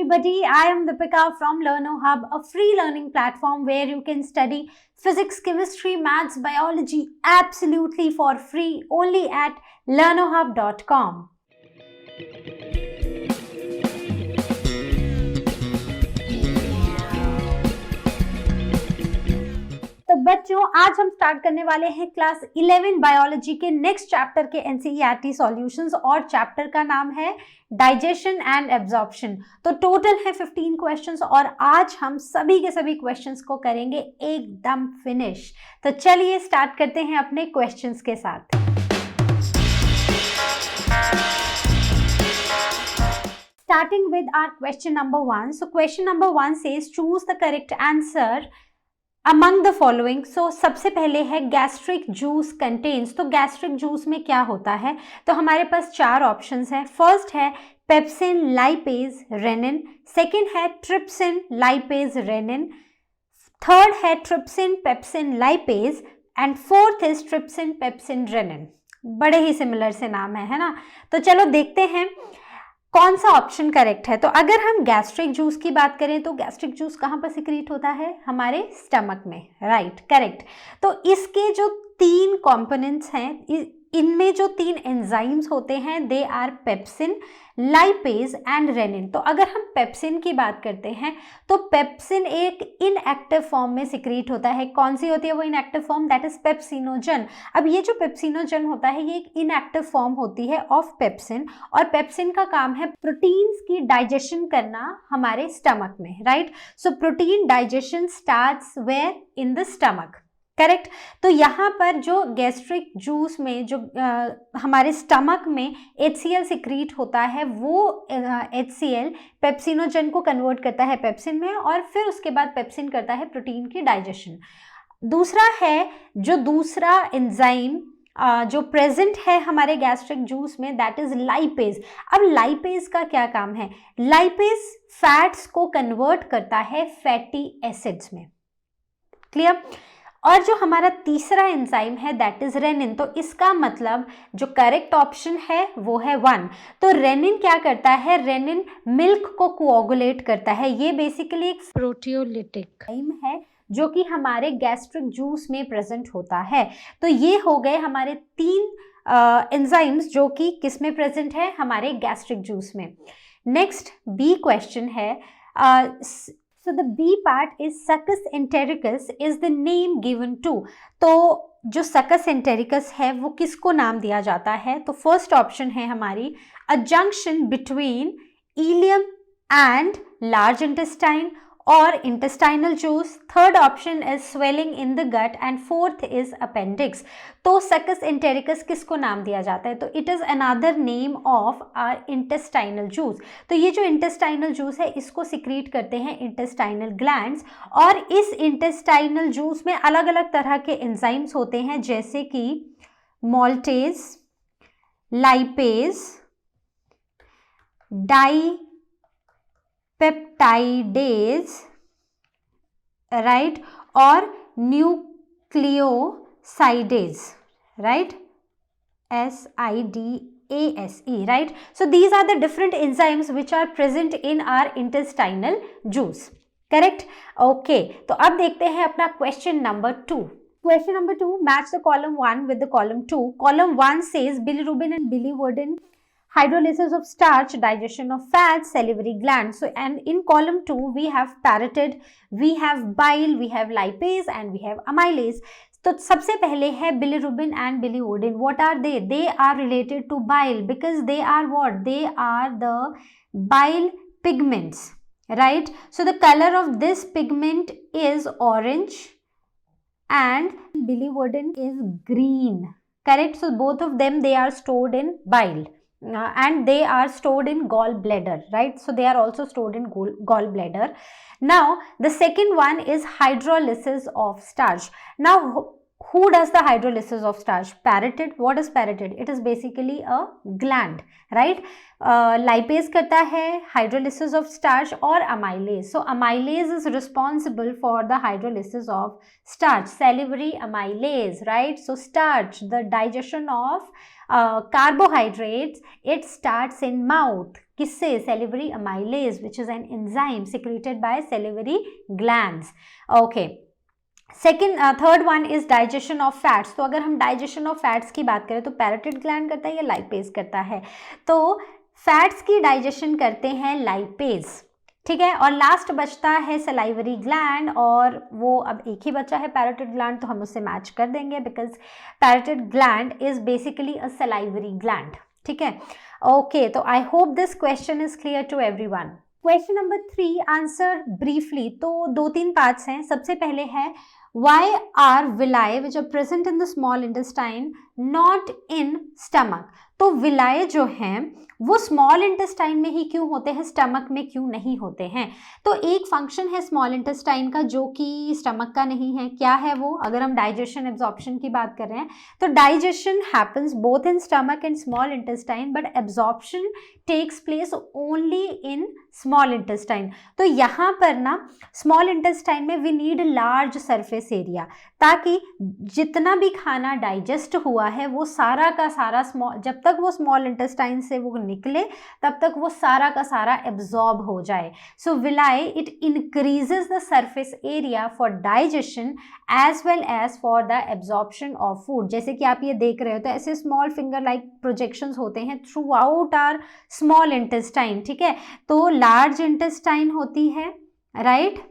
everybody, I am Deepika from Learno Hub, a free learning platform where you can study physics, chemistry, maths, biology absolutely for free only at learnohub.com. तो बच्चों, आज हम start करने वाले हैं class 11 biology के next chapter के NCERT solutions और चैप्टर का नाम है डाइजेशन एंड एब्जॉर्प्शन। तो टोटल है 15 क्वेश्चंस और आज हम सभी के सभी क्वेश्चंस को करेंगे एकदम फिनिश। तो चलिए स्टार्ट करते हैं अपने क्वेश्चंस के साथ। Starting with our question number 1. So question number 1 says choose the correct answer among the following. So सबसे पहले है गैस्ट्रिक जूस कंटेन्स। तो गैस्ट्रिक जूस में क्या होता है? तो हमारे पास 4 ऑप्शंस हैं। फर्स्ट है पेप्सिन, लाइपेज, रेनिन। सेकंड है ट्रिप्सिन, लाइपेज, रेनिन। थर्ड है trypsin, pepsin, lipase and fourth is trypsin, pepsin, rennin. बड़े ही सिमिलर से नाम है ना? तो चलो देखते हैं कौन सा ऑप्शन करेक्ट है। तो अगर हम गैस्ट्रिक जूस की बात करें तो गैस्ट्रिक जूस कहाँ पर सिक्रीट होता है? हमारे स्टमक में, राइट, करेक्ट। तो इसके जो 3 कंपोनेंट्स हैं, इनमें जो 3 एंजाइम्स होते हैं, they are pepsin, lipase and rennin. तो अगर हम पेप्सिन की बात करते हैं तो पेप्सिन एक इनएक्टिव फॉर्म में सिक्रीट होता है। कौन सी होती है वो inactive form? That is pepsinogen. अब ये जो पेप्सिनोजन होता है ये एक इनएक्टिव फॉर्म होती है ऑफ पेप्सिन, और पेप्सिन का काम है प्रोटीन्स की डाइजेशन करना हमारे स्टमक में, right. So protein digestion starts where? In the stomach, correct. तो यहाँ पर जो गैस्ट्रिक जूस में जो हमारे स्टमक में HCl सिक्रीट होता है वो HCl पेप्सिनोजन को कन्वर्ट करता है पेप्सिन में, और फिर उसके बाद पेप्सिन करता है प्रोटीन की डाइजेशन। दूसरा है जो दूसरा एंजाइम जो प्रेजेंट है हमारे गैस्ट्रिक जूस में, दैट इज लाइपेज। अब लाइपेज का क्या काम है? लाइपेज फैट्स को कन्वर्ट करता है फैटी एसिड्स में, क्लियर। और जो हमारा तीसरा एंजाइम है दैट इज रेनिन। तो इसका मतलब जो करेक्ट ऑप्शन है वो है 1। तो रेनिन क्या करता है? रेनिन मिल्क को कोआगुलेट करता है। ये बेसिकली एक प्रोटियोलिटिक एंजाइम है जो कि हमारे गैस्ट्रिक जूस में प्रेजेंट होता है। तो ये हो गए हमारे 3 एंजाइम्स जो कि किस में प्रेजेंट है? हमारे गैस्ट्रिक जूस में। नेक्स्ट बी क्वेश्चन है। So the B part is Succus entericus is the name given to. तो जो Succus entericus है वो किसको नाम दिया जाता है? तो फर्स्ट ऑप्शन है हमारी a junction between ileum and large intestine or intestinal juice. Third option is swelling in the gut and fourth is appendix. तो Succus entericus किसको नाम दिया जाता है? तो it is another name of our intestinal juice. तो ये जो intestinal juice है इसको सिक्रीट करते हैं intestinal glands, और इस intestinal juice में अलग अलग तरह के enzymes होते हैं जैसे कि maltase, lipase, peptidase, right, और nucleosidase, right, SIDASE, right. So these are the different enzymes which are present in our intestinal juice, correct. Okay, तो अब देखते हैं अपना question number 2. Question number 2, match the column 1 with the column 2. Column 1 says bilirubin and biliverdin, hydrolysis of starch, digestion of fats, salivary glands. So, and in column 2 we have parotid, we have bile, we have lipase and we have amylase. तो सबसे पहले है bilirubin and biliverdin. What are they? They are related to bile because they are what? They are the bile pigments, right? So the color of this pigment is orange and biliverdin is green, correct. So both of them, they are stored in bile. And they are stored in gallbladder, right? So they are also stored in gallbladder. Now the second one is hydrolysis of starch. Now who does the hydrolysis of starch? Parotid. What is parotid? It is basically a gland, right? Lipase करता है hydrolysis of starch और amylase. So amylase is responsible for the hydrolysis of starch. Salivary amylase, right? So starch, the digestion of carbohydrates, it starts in mouth, किससे? Salivary amylase which is an enzyme secreted by salivary glands. Okay, third one is digestion of fats. तो अगर हम digestion of fats की बात करें तो parotid gland करता है या लाइपेज करता है? तो फैट्स की डाइजेशन करते हैं लाइपेज, ठीक है. और लास्ट बचता है सलाइवरी ग्लैंड, और वो अब एक ही बचा है पैरोटिड ग्लैंड, तो हम उससे मैच कर देंगे because parotid gland is basically a salivary gland, ठीक है. ओके, तो I hope this question is clear to everyone. Question number 3 answer briefly. तो 2-3 पार्ट्स हैं. सबसे पहले है why are villi which are present in the small intestine not in stomach? तो विलाय जो हैं वो स्मॉल इंटेस्टाइन में ही क्यों होते हैं, स्टमक में क्यों नहीं होते हैं? तो एक फंक्शन है स्मॉल इंटेस्टाइन का जो कि स्टमक का नहीं है. क्या है वो? अगर हम डाइजेशन एब्जॉर्प्शन की बात कर रहे हैं तो digestion happens both in stomach and small intestine, but absorption takes place only in small intestine. तो यहाँ पर ना स्मॉल इंटेस्टाइन में we need large surface area, ताकि जितना भी खाना डाइजेस्ट हुआ है वो सारा का सारा जब तक वो स्मॉल इंटेस्टाइन से वो निकले तब तक वो सारा का सारा एब्जॉर्ब हो जाए. So villi it increases the surface area for digestion as well as for the absorption of food. जैसे कि आप ये देख रहे हो तो ऐसे स्मॉल फिंगर लाइक प्रोजेक्शंस होते हैं throughout our small intestine, ठीक है. तो लार्ज इंटेस्टाइन होती है, राइट,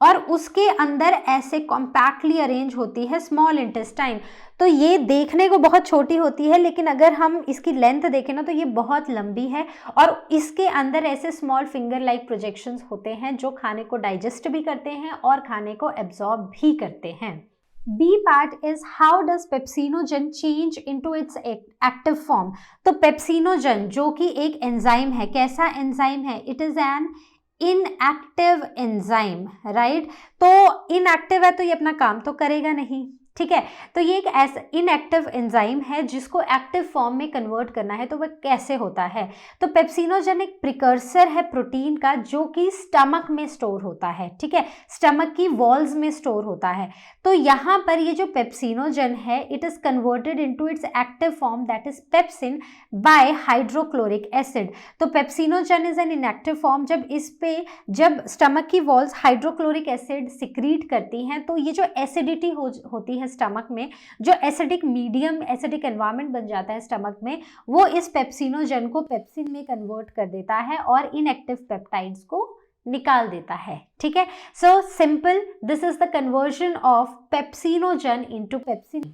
और उसके अंदर ऐसे कॉम्पैक्टली अरेंज होती है स्मॉल इंटेस्टाइन. तो ये देखने को बहुत छोटी होती है, लेकिन अगर हम इसकी लेंथ देखें ना तो ये बहुत लंबी है, और इसके अंदर ऐसे स्मॉल फिंगर लाइक प्रोजेक्शंस होते हैं जो खाने को डाइजेस्ट भी करते हैं और खाने को एब्जॉर्ब भी करते हैं. B part is how does pepsinogen change into its active form. तो पेप्सिनोजन जो कि एक एंजाइम है, कैसा एंजाइम है? It is an inactive enzyme, right. तो इनएक्टिव है तो ये अपना काम तो करेगा नहीं, ठीक है. तो ये एक ऐसा इनएक्टिव एंजाइम है जिसको एक्टिव फॉर्म में कन्वर्ट करना है. तो वह कैसे होता है? तो पेप्सिनोजन एक प्रिकर्सर है प्रोटीन का जो कि स्टमक में स्टोर होता है, ठीक है, स्टमक की वॉल्स में स्टोर होता है. तो यहाँ पर ये जो पेप्सिनोजन है it is converted into its active form that is pepsin by hydrochloric acid. तो pepsinogen is an inactive form. जब स्टमक की वॉल्स हाइड्रोक्लोरिक एसिड सिक्रीट करती हैं तो ये जो एसिडिटी होती है स्टमक में, जो एसिडिक मीडियम, एसिडिक एनवायरनमेंट बन जाता है स्टमक में, वो इस पेप्सिनोजन को पेप्सिन में कन्वर्ट कर देता है और इनएक्टिव पेप्टाइड्स को निकाल देता है, ठीक है. So simple, this is the conversion of pepsinogen into pepsin.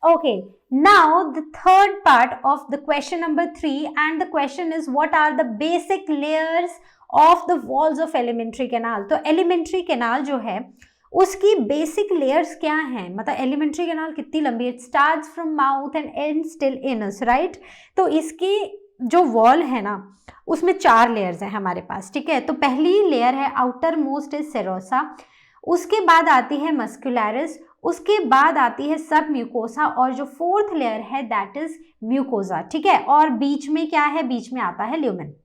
Okay, now the third part of the question number 3, and the question is what are the basic layers of the walls of alimentary canal. तो elementary canal जो है उसकी basic layers क्या हैं, मतलब alimentary canal कितनी लंबी है? It starts from mouth and ends till anus, right. तो इसकी जो वॉल है ना उसमें 4 लेयर्स हैं हमारे पास, ठीक है. तो पहली लेयर है आउटर मोस्ट इज सेरोसा, उसके बाद आती है मस्कुलरिस, उसके बाद आती है सब म्यूकोसा, और जो 4th लेयर है दैट इज म्यूकोसा, ठीक है. और बीच में क्या है? बीच में आता है ल्यूमेन,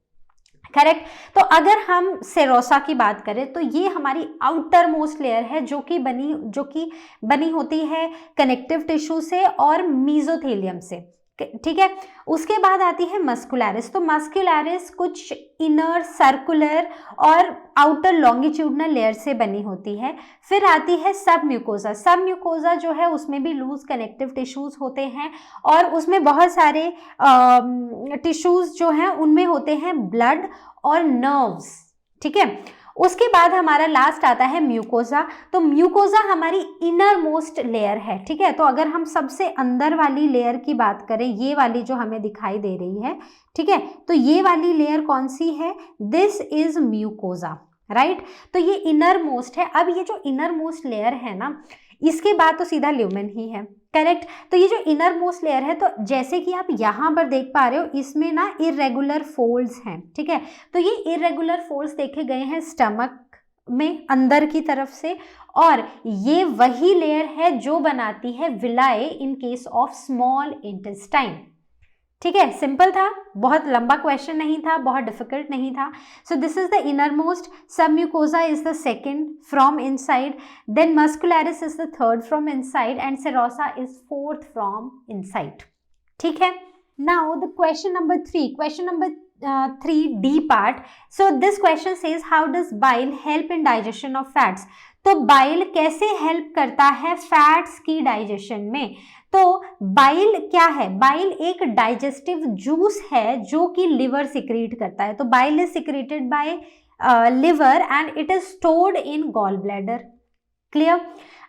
करेक्ट. तो अगर हम सेरोसा की बात करें तो ये हमारी आउटर मोस्ट लेयर है जो कि बनी होती है कनेक्टिव टिश्यू से और मीजोथेलियम से, ठीक है. उसके बाद आती है मस्कुलरिस. तो मस्कुलरिस कुछ इनर सर्कुलर और आउटर लॉन्गिट्यूडनल लेयर से बनी होती है. फिर आती है सब म्यूकोसा. सब म्यूकोसा जो है उसमें भी लूज कनेक्टिव टिश्यूज होते हैं और उसमें बहुत सारे टिश्यूज जो हैं उनमें होते हैं ब्लड और नर्व्स, ठीक है. उसके बाद हमारा लास्ट आता है म्यूकोसा. तो म्यूकोसा हमारी इनर मोस्ट लेयर है, ठीक है. तो अगर हम सबसे अंदर वाली लेयर की बात करें, ये वाली जो हमें दिखाई दे रही है, ठीक है, तो ये वाली लेयर कौन सी है? This is mucosa, right. तो ये इनर मोस्ट है. अब ये जो इनर मोस्ट लेयर है ना इसके बाद तो सीधा ल्यूमेन ही है, करेक्ट. तो ये जो इनर मोस्ट लेयर है, तो जैसे कि आप यहाँ पर देख पा रहे हो इसमें ना इरेगुलर फोल्ड्स हैं, ठीक है. तो ये इरेगुलर फोल्ड्स देखे गए हैं स्टमक में अंदर की तरफ से, और ये वही लेयर है जो बनाती है villi in case of small intestine, ठीक है. सिंपल था, बहुत लंबा क्वेश्चन नहीं था, बहुत डिफिकल्ट नहीं था. So this is the innermost, submucosa is the second from inside, then muscularis is the third from inside, and serosa is 4th from inside, ठीक है. Now the question number 3 D part. So this question says how does bile help in digestion of fats? तो bile कैसे help करता है fats की digestion में? तो bile क्या है? बाइल एक डाइजेस्टिव जूस है जो कि लिवर सिक्रीट करता है। तो bile is secreted by liver and it is stored in gall bladder. Clear?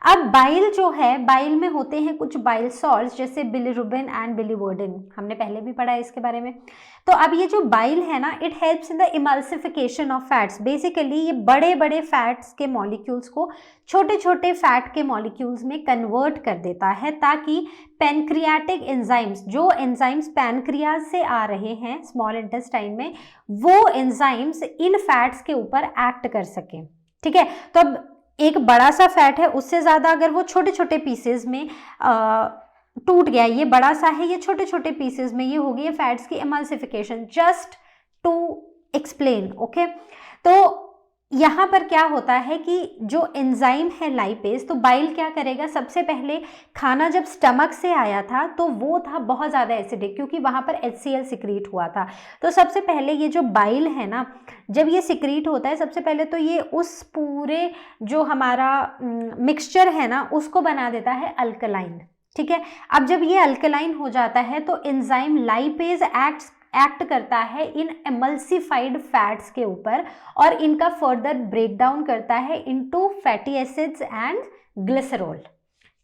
अब बाइल जो है, बाइल में होते हैं कुछ बाइल सॉल्ट्स जैसे बिलिरुबिन एंड बिलिवर्डिन, हमने पहले भी पढ़ा है इसके बारे में। तो अब ये जो बाइल है ना, it helps in the emulsification of fats. Basically ये बड़े बड़े फैट्स के मॉलिक्यूल्स को छोटे छोटे फैट के मॉलिक्यूल्स में कन्वर्ट कर देता है, ताकि पैनक्रियाटिक एंजाइम्स, जो एंजाइम्स पैनक्रियाज से आ रहे हैं स्मॉल इंटेस्टाइन में, वो एंजाइम्स इन फैट्स के ऊपर एक्ट कर सकें। ठीक है? तो अब एक बड़ा सा फैट है, उससे ज़्यादा अगर वो छोटे छोटे पीसेस में टूट गया, ये बड़ा सा है, ये छोटे छोटे पीसेस में, ये हो गई फैट्स की emulsification, just to explain. Okay? तो यहाँ पर क्या होता है कि जो एंजाइम है लाइपेज, तो बाइल क्या करेगा, सबसे पहले खाना जब स्टमक से आया था तो वो था बहुत ज़्यादा एसिडिक, क्योंकि वहाँ पर HCl सिक्रीट हुआ था। तो सबसे पहले ये जो बाइल है ना, जब ये सिक्रीट होता है, सबसे पहले तो ये उस पूरे जो हमारा मिक्सचर है ना, उसको बना देता है अल्कलाइन। ठीक है? अब जब ये अल्कलाइन हो जाता है तो एंजाइम लाइपेज एक्ट करता है इन एमल्सिफाइड फैट्स के ऊपर और इनका फर्दर ब्रेकडाउन करता है into fatty acids and glycerol.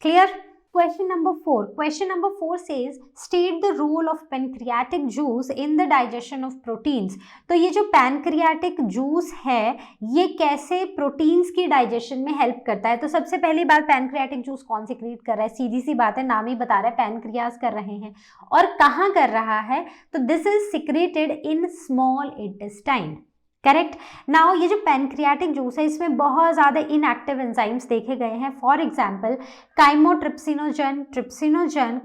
Clear? Question number 4. Question number 4 says state the role of pancreatic juice in the digestion of proteins. तो ये जो पैनक्रियाटिक जूस है, ये कैसे प्रोटीन्स की डाइजेशन में हेल्प करता है? तो सबसे पहली बात, पैनक्रियाटिक जूस कौन सिक्रीट कर रहा है? सीधी सी बात है, नाम ही बता रहा है, पैनक्रियाज कर रहे हैं। और कहाँ कर रहा है? तो this is secreted in small intestine. Correct? Now ये जो पैनक्रियाटिक जूस है, इसमें बहुत ज़्यादा इनएक्टिव एंजाइम्स देखे गए हैं। For example chymotrypsinogen, trypsinogen,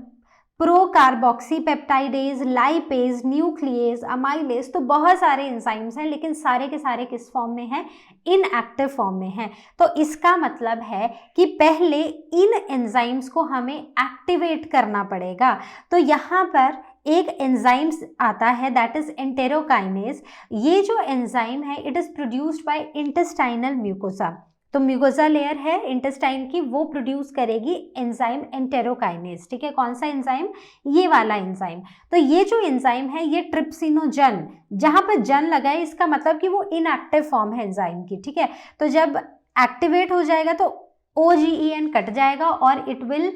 procarboxypeptidase, lipase, nuclease, amylase, तो बहुत सारे एंजाइम्स हैं, लेकिन सारे के सारे किस फॉर्म में हैं? इनएक्टिव फॉर्म में हैं। तो इसका मतलब है कि पहले इन एंजाइम्स को हमें एक्टिवेट करना पड़ेगा। तो यहाँ पर एक एंजाइम आता है, दैट इज एंटेरोकाइनेज। ये जो एंजाइम है, it is produced by intestinal mucosa. तो म्यूकोसा लेयर है इंटेस्टाइन की, वो प्रोड्यूस करेगी एंजाइम एंटेरोकाइनेज। ठीक है? कौन सा एंजाइम? ये वाला एंजाइम। तो ये जो एंजाइम है, ये ट्रिप्सिनोजन, जहां पर जन लगा है, इसका मतलब कि वो इनएक्टिव फॉर्म है एंजाइम की। ठीक है? तो जब एक्टिवेट हो जाएगा तो OGEN कट जाएगा और it will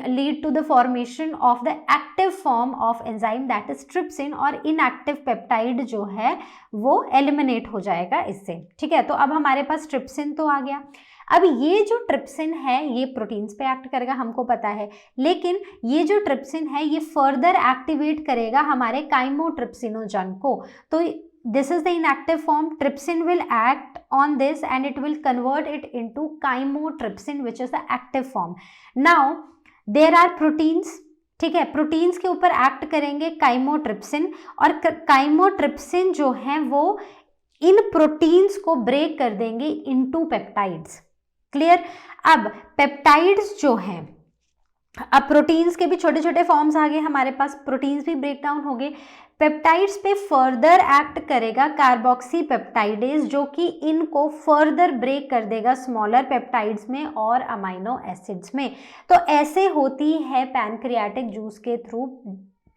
lead to the formation of the active form of enzyme that is trypsin, और inactive peptide जो है वो eliminate हो जाएगा इससे। ठीक है? तो अब हमारे पास ट्रिप्सिन तो आ गया। अब ये जो ट्रिप्सिन है, ये प्रोटीन्स पे एक्ट करेगा, हमको पता है, लेकिन ये जो ट्रिप्सिन है, ये फर्दर एक्टिवेट करेगा हमारे काइमोट्रिप्सिनोजन को। तो this is the inactive form. Trypsin will act on this and it will convert it into chymotrypsin, which is the active form. Now there are proteins. ठीक है? प्रोटीन्स के ऊपर एक्ट करेंगे chymotrypsin, और काइमोट्रिप्सिन जो है वो इन प्रोटीन्स को ब्रेक कर देंगे इनटू पेप्टाइड्स। क्लियर? अब पेप्टाइड्स जो हैं, अब प्रोटीन्स के भी छोटे छोटे फॉर्म्स आ गए हमारे पास, प्रोटीन्स भी ब्रेक डाउन हो गए। पेप्टाइड्स पे फर्दर एक्ट करेगा कार्बोक्सी पेप्टाइडेज, जो कि इनको फर्दर ब्रेक कर देगा स्मॉलर पेप्टाइड्स में और अमाइनो एसिड्स में। तो ऐसे होती है पैनक्रियाटिक जूस के थ्रू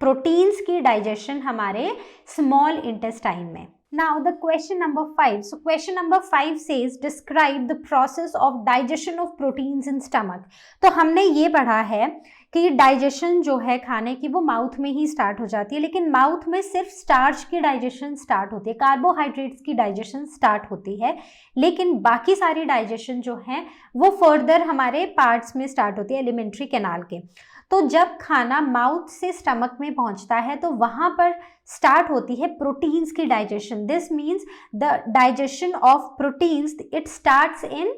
प्रोटीन्स की डाइजेशन हमारे स्मॉल इंटेस्टाइन में। Now the question number 5. So question number 5 says describe the process of digestion of proteins in stomach. तो हमने ये पढ़ा है कि डाइजेशन जो है खाने की, वो माउथ में ही स्टार्ट हो जाती है, लेकिन माउथ में सिर्फ स्टार्च की डाइजेशन स्टार्ट होती है, कार्बोहाइड्रेट्स की डाइजेशन स्टार्ट होती है, लेकिन बाकी सारी डाइजेशन जो है वो फर्दर हमारे पार्ट्स में स्टार्ट होती है, एलिमेंट्री कैनाल के। तो जब खाना माउथ से स्टमक में पहुंचता है तो वहां पर स्टार्ट होती है प्रोटीन्स की digestion. This means the digestion of proteins, it starts in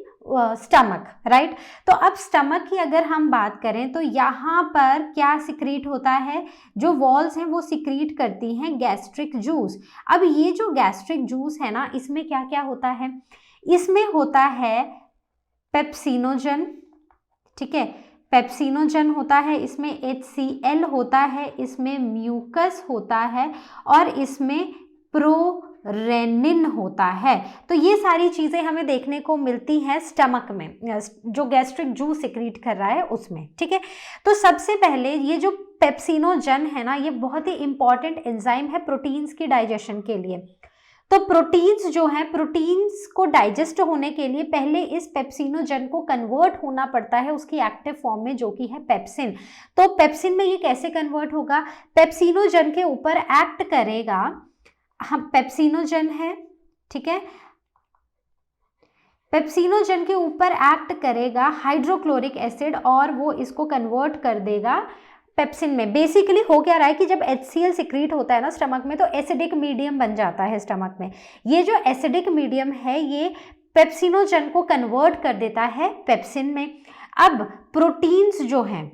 stomach, right? तो अब स्टमक की अगर हम बात करें तो यहाँ पर क्या सिक्रीट होता है? जो वॉल्स हैं वो सिक्रीट करती हैं गैस्ट्रिक जूस। अब ये जो गैस्ट्रिक जूस है ना, इसमें क्या क्या होता है? इसमें होता है पेप्सिनोजन, ठीक है, पेप्सिनोजन होता है, इसमें HCl होता है, इसमें म्यूकस होता है और इसमें प्रोरेनिन होता है। तो ये सारी चीज़ें हमें देखने को मिलती हैं स्टमक में, जो गैस्ट्रिक जूस सिक्रीट कर रहा है उसमें, ठीक है। तो सबसे पहले ये जो पेप्सिनोजन है ना, ये बहुत ही इंपॉर्टेंट एंजाइम है प्रोटीन्स की डाइजेशन के लिए। तो प्रोटीन्स जो है, प्रोटीन्स को डाइजेस्ट होने के लिए पहले इस पेप्सिनोजन को कन्वर्ट होना पड़ता है उसकी एक्टिव फॉर्म में, जो कि है पेप्सिन। तो पेप्सिन में ये कैसे कन्वर्ट होगा, पेप्सिनोजन के ऊपर एक्ट करेगा, हम पेप्सिनोजन है, ठीक है, पेप्सिनोजन के ऊपर एक्ट करेगा हाइड्रोक्लोरिक एसिड और वो इसको कन्वर्ट कर देगा पेप्सिन में। बेसिकली हो क्या रहा है कि जब HCl सिक्रीट होता है ना स्टमक में, तो एसिडिक मीडियम बन जाता है स्टमक में। ये जो एसिडिक मीडियम है ये पेप्सिनोजन को कन्वर्ट कर देता है पेप्सिन में। अब प्रोटीन्स जो हैं,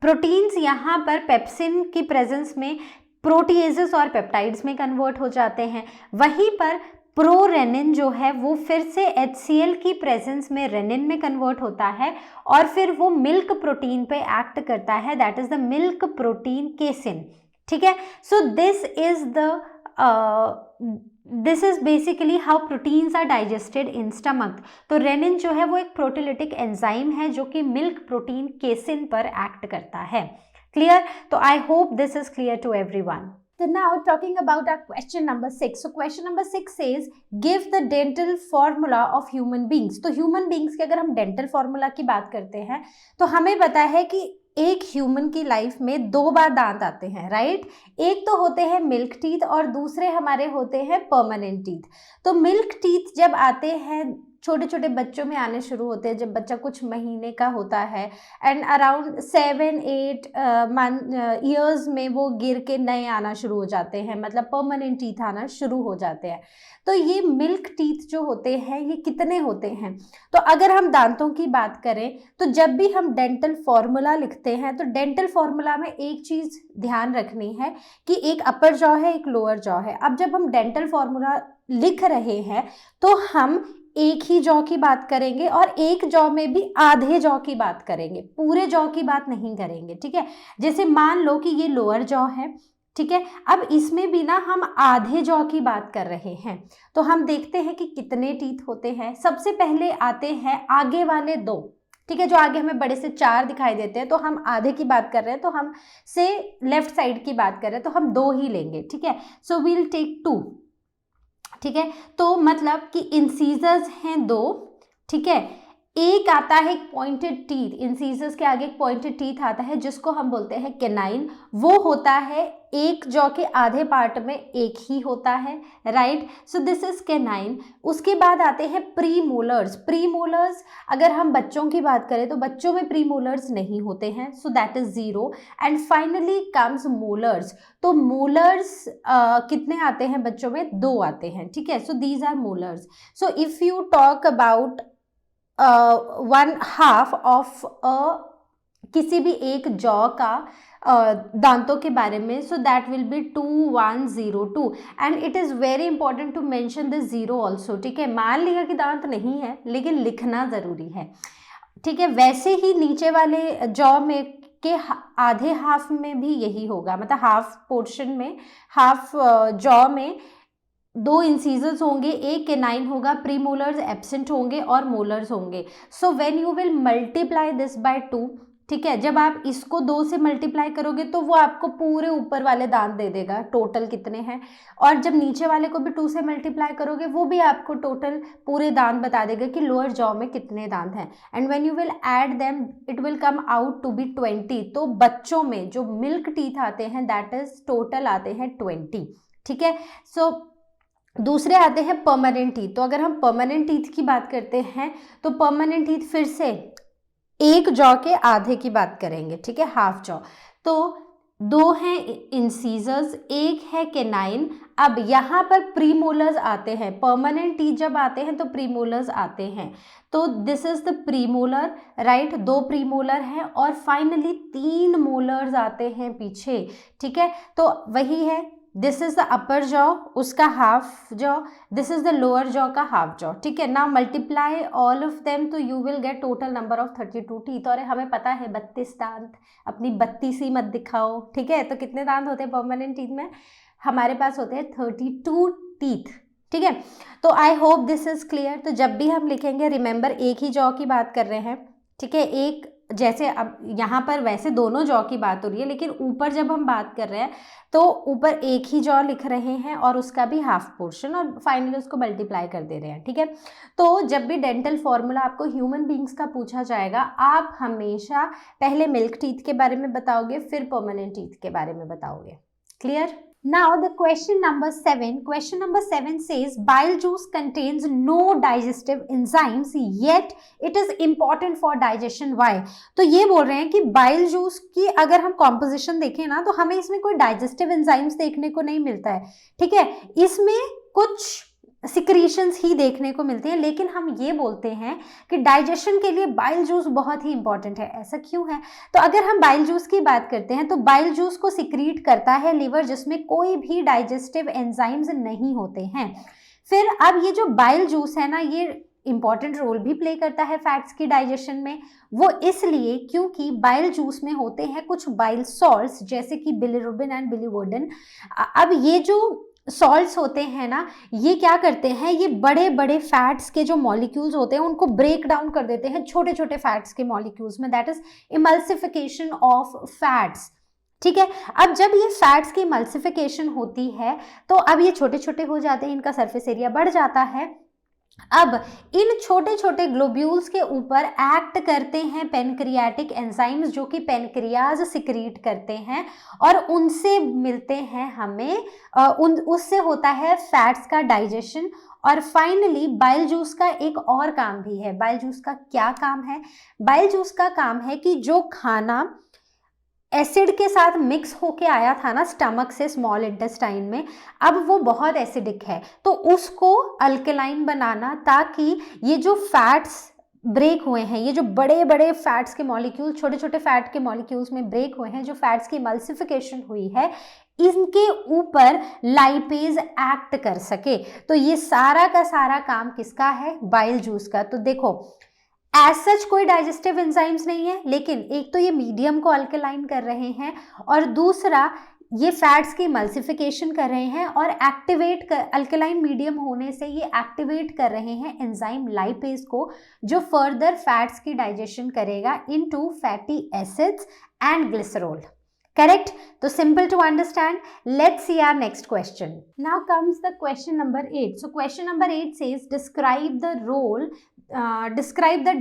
प्रोटीन्स यहाँ पर पेप्सिन की प्रेजेंस में प्रोटीएजेस और पेप्टाइड्स में कन्वर्ट हो जाते हैं। वहीं पर प्रोरेनिन जो है वो फिर से HCl की प्रेजेंस में रेनिन में कन्वर्ट होता है और फिर वो मिल्क प्रोटीन पे एक्ट करता है, that is the milk protein casein, ठीक है। So this is basically how proteins are digested in stomach. तो रेनिन जो है वो एक प्रोटीलिटिक एंजाइम है जो कि मिल्क प्रोटीन केसिन पर एक्ट करता है। क्लियर? तो I hope this is clear to everyone. So now talking about our question number 6. So question number 6 says give the dental formula of human beings. तो human beings की अगर हम dental formula की बात करते हैं तो हमें पता है कि एक ह्यूमन की लाइफ में 2 बार दांत आते हैं, राइट। एक तो होते हैं मिल्क टीथ और दूसरे हमारे होते हैं परमानेंट टीथ। तो मिल्क टीथ जब आते हैं छोटे छोटे बच्चों में आने शुरू होते हैं, जब बच्चा कुछ महीने का होता है एंड अराउंड 7-8 ईयर्स में वो गिर के नए आना शुरू हो जाते हैं, मतलब परमानेंट टीथ आना शुरू हो जाते हैं। तो ये मिल्क टीथ जो होते हैं ये कितने होते हैं, तो अगर हम दांतों की बात करें तो जब भी हम डेंटल फॉर्मूला लिखते हैं तो डेंटल फॉर्मूला में एक चीज़ ध्यान रखनी है कि एक अपर जॉ है, एक लोअर जॉ है। अब जब हम डेंटल फॉर्मूला लिख रहे हैं तो हम एक ही जॉ की बात करेंगे और एक जॉ में भी आधे जॉ की बात करेंगे, पूरे जॉ की बात नहीं करेंगे, ठीक है। जैसे मान लो कि ये लोअर जॉ है, ठीक है, अब इसमें भी ना हम आधे जॉ की बात कर रहे हैं। तो हम देखते हैं कि कितने टीथ होते हैं। सबसे पहले आते हैं आगे वाले 2, ठीक है, जो आगे हमें बड़े से 4 दिखाई देते हैं, तो हम आधे की बात कर रहे हैं, तो हम से लेफ्ट साइड की बात कर रहे हैं तो हम 2 ही लेंगे, ठीक है। सो वील टेक 2, ठीक है। तो मतलब कि इंसीजर्स हैं 2, ठीक है। एक आता है एक पॉइंटेड टीथ, इंसीजर्स के आगे एक पॉइंटेड टीथ आता है जिसको हम बोलते हैं केनाइन। वो होता है एक जॉ के आधे पार्ट में एक ही होता है, right. So this is canine. उसके बाद आते हैं प्रीमोलर्स। प्रीमोलर्स अगर हम बच्चों की बात करें तो बच्चों में प्रीमोलर्स नहीं होते हैं, so that is 0। And finally comes molars. तो मोलर्स कितने आते हैं बच्चों में? 2 आते हैं, ठीक है। So these are molars. So if you talk about 1/2 of किसी भी एक जॉ का दांतों के बारे में, so that will be 2102 and it is very important to mention this 0 also, ठीक है। मान लिया कि दांत नहीं है लेकिन लिखना ज़रूरी है, ठीक है। वैसे ही नीचे वाले जॉ में के आधे हाफ में भी यही होगा, मतलब हाफ पोर्शन में, हाफ जॉ में 2 इंसीजर्स होंगे, एक केनाइन होगा, प्रीमोलर्स एब्सेंट होंगे और मोलर्स होंगे। So when you will multiply this by 2, ठीक है, जब आप इसको 2 से मल्टीप्लाई करोगे तो वो आपको पूरे ऊपर वाले दांत दे देगा टोटल कितने हैं, और जब नीचे वाले को भी 2 से मल्टीप्लाई करोगे वो भी आपको टोटल पूरे दांत बता देगा कि लोअर जॉ में कितने दांत हैं। And when you will add them it will come out to be 20। तो बच्चों में जो मिल्क टीथ आते हैं दैट इज टोटल आते हैं 20, ठीक है। सो दूसरे आते हैं परमानेंट टीथ। तो अगर हम परमानेंट टीथ की बात करते हैं तो परमानेंट टीथ फिर से एक जॉ के आधे की बात करेंगे, ठीक है, हाफ जॉ। तो 2 हैं इंसीजर्स, एक है केनाइन। अब यहाँ पर प्रीमोलर्स आते हैं, परमानेंट टीथ जब आते हैं तो प्रीमोलर्स आते हैं। तो this is the premolar, right, 2 premolar हैं और फाइनली 3 मोलर्स आते हैं पीछे, ठीक है। तो वही है this is the upper jaw, उसका half jaw, this is the lower jaw का हाफ जॉ, ठीक है। Now multiply all of them तो you will get total number of 32 teeth. और हमें पता है 32 दांत, अपनी 32 ही मत दिखाओ, ठीक है। तो कितने दांत होते हैं परमानेंट टीथ में? हमारे पास होते हैं 32 टीथ, ठीक है। तो I hope this is clear. तो जब भी हम लिखेंगे रिमेंबर एक ही जॉ की बात कर रहे हैं, ठीक है। एक जैसे अब यहाँ पर वैसे दोनों जॉ की बात हो रही है, लेकिन ऊपर जब हम बात कर रहे हैं तो ऊपर एक ही जॉ लिख रहे हैं और उसका भी हाफ पोर्शन, और फाइनली उसको मल्टीप्लाई कर दे रहे हैं, ठीक है। तो जब भी डेंटल फॉर्मूला आपको ह्यूमन बींग्स का पूछा जाएगा, आप हमेशा पहले मिल्क टीथ के बारे में बताओगे, फिर परमानेंट टीथ के बारे में बताओगे। Clear? Now the question number 7. Question number 7 says bile juice contains no digestive enzymes yet it is important for digestion. Why? तो ये बोल रहे हैं कि bile juice की अगर हम composition देखें ना, तो हमें इसमें कोई digestive enzymes देखने को नहीं मिलता है, ठीक है। इसमें कुछ सिक्रीशंस ही देखने को मिलती है, लेकिन हम ये बोलते हैं कि डाइजेशन के लिए बाइल जूस बहुत ही इंपॉर्टेंट है। ऐसा क्यों है? तो अगर हम बाइल जूस की बात करते हैं तो बाइल जूस को सिक्रीट करता है लिवर, जिसमें कोई भी डाइजेस्टिव एंजाइम्स नहीं होते हैं। फिर अब ये जो बाइल जूस है ना, ये इंपॉर्टेंट रोल भी प्ले करता है फैट्स की डाइजेशन में। वो इसलिए क्योंकि बाइल जूस में होते हैं कुछ बाइल सॉल्ट्स, जैसे कि बिलिरुबिन एंड बिलिवर्डन। अब ये जो सॉल्ट्स होते हैं ना, ये क्या करते हैं, ये बड़े बड़े फैट्स के जो मॉलिक्यूल्स होते हैं उनको ब्रेक डाउन कर देते हैं छोटे छोटे फैट्स के मॉलिक्यूल्स में, that is emulsification of fats, ठीक है। अब जब ये फैट्स की इमल्सिफिकेशन होती है तो अब ये छोटे छोटे हो जाते हैं, इनका सरफेस एरिया बढ़ जाता है। अब इन छोटे छोटे ग्लोब्यूल्स के ऊपर एक्ट करते हैं पेनक्रियाटिक एंजाइम्स, जो कि पेनक्रियाज सिक्रीट करते हैं, और उनसे मिलते हैं हमें उससे होता है फैट्स का डाइजेशन। और फाइनली बाइल जूस का एक और काम भी है। बाइल जूस का क्या काम है? बाइल जूस का काम है कि जो खाना एसिड के साथ मिक्स होके आया था ना स्टमक से स्मॉल इंटेस्टाइन में, अब वो बहुत एसिडिक है, तो उसको अल्कलाइन बनाना, ताकि ये जो फैट्स ब्रेक हुए हैं, ये जो बड़े बड़े फैट्स के मॉलिक्यूल छोटे छोटे फैट के मॉलिक्यूल्स में ब्रेक हुए हैं, जो फैट्स की एमल्सिफिकेशन हुई है, इनके ऊपर लाइपेज एक्ट कर सके। तो ये सारा का सारा काम किसका है? बाइल जूस का। तो देखो, एज सच कोई डाइजेस्टिव एंजाइम्स नहीं है, लेकिन एक तो ये मीडियम को अल्कलाइन कर रहे हैं, और दूसरा ये फैट्स की मल्सिफिकेशन कर रहे हैं, और एक्टिवेट कर, अल्कलाइन मीडियम होने से ये एक्टिवेट कर रहे हैं एंजाइम लाइपेज को, जो फर्दर फैट्स की डाइजेशन करेगा into fatty acids and glycerol. Correct? So simple to understand. Let's see our next question. Now comes the question number 8. So question number 8 says describe the